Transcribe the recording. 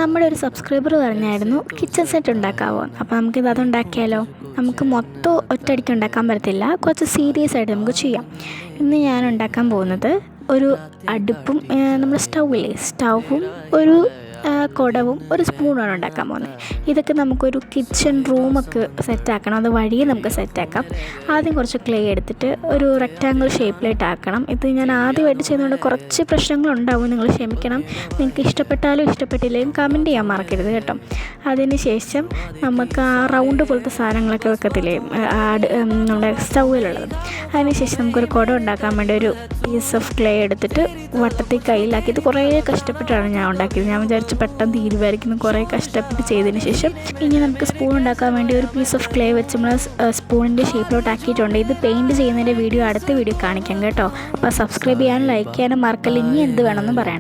നമ്മുടെ ഒരു സബ്സ്ക്രൈബർ പറഞ്ഞായിരുന്നു കിച്ചൺ സെറ്റ് ഉണ്ടാക്കാമോ. അപ്പോൾ നമുക്കിത് അതുണ്ടാക്കിയാലോ. നമുക്ക് മൊത്തം ഒറ്റയടിക്ക് ഉണ്ടാക്കാൻ പറ്റത്തില്ല, കുറച്ച് സീരിയസ് ആയിട്ട് നമുക്ക് ചെയ്യാം. ഇന്ന് ഞാൻ ഉണ്ടാക്കാൻ പോകുന്നത് ഒരു അടുപ്പും നമ്മുടെ സ്റ്റൗവും ഒരു കുടവും ഒരു സ്പൂണാണ് ഉണ്ടാക്കാൻ പോകുന്നത്. ഇതൊക്കെ നമുക്കൊരു കിച്ചൺ റൂമൊക്കെ സെറ്റാക്കണം, അത് വഴിയെ നമുക്ക് സെറ്റാക്കാം. ആദ്യം കുറച്ച് ക്ലേ എടുത്തിട്ട് ഒരു റെക്റ്റാങ്കിൾ ഷേപ്പിലായിട്ട് ആക്കണം. ഇത് ഞാൻ ആദ്യമായിട്ട് ചെയ്യുന്നതുകൊണ്ട് കുറച്ച് പ്രശ്നങ്ങളുണ്ടാവും, നിങ്ങൾ ക്ഷമിക്കണം. നിങ്ങൾക്ക് ഇഷ്ടപ്പെട്ടാലും ഇഷ്ടപ്പെട്ടില്ലെങ്കിലും കമൻറ്റ് ചെയ്യാൻ മറക്കരുത് കേട്ടോ. അതിന് ശേഷം നമുക്ക് ആ റൗണ്ട് പോലത്തെ സാധനങ്ങളൊക്കെ വെക്കത്തില്ലേ നമ്മുടെ സ്റ്റൗവിലുള്ളത്, അതിന് ശേഷം നമുക്കൊരു കുട ഉണ്ടാക്കാൻ വേണ്ടി ഒരു പീസ് ഓഫ് ക്ലേ എടുത്തിട്ട് വട്ടത്തിൽ കയ്യിലാക്കിയിട്ട് കുറേ കഷ്ടപ്പെട്ടാണ് ഞാൻ ഉണ്ടാക്കിയത്. ഞാൻ വിചാരിച്ചു പെട്ടെന്ന് തീരുമാനിക്കുന്നു, കുറേ കഷ്ടപ്പെട്ട് ചെയ്തതിന് ശേഷം ഇനി നമുക്ക് സ്പൂൺ ഉണ്ടാക്കാൻ വേണ്ടി ഒരു പീസ് ഓഫ് ക്ലേ വെച്ച് നമ്മൾ സ്പൂണിൻ്റെ ഷേപ്പിലോട്ട് ആക്കിയിട്ടുണ്ട്. ഇത് പെയിൻറ്റ് ചെയ്യുന്നതിൻ്റെ വീഡിയോ അടുത്ത വീഡിയോ കാണിക്കാം കേട്ടോ. അപ്പോൾ സബ്സ്ക്രൈബ് ചെയ്യാനും ലൈക്ക് ചെയ്യാനും മറക്കല്ല. ഇനി എന്ത് വേണമെന്ന് പറയണം.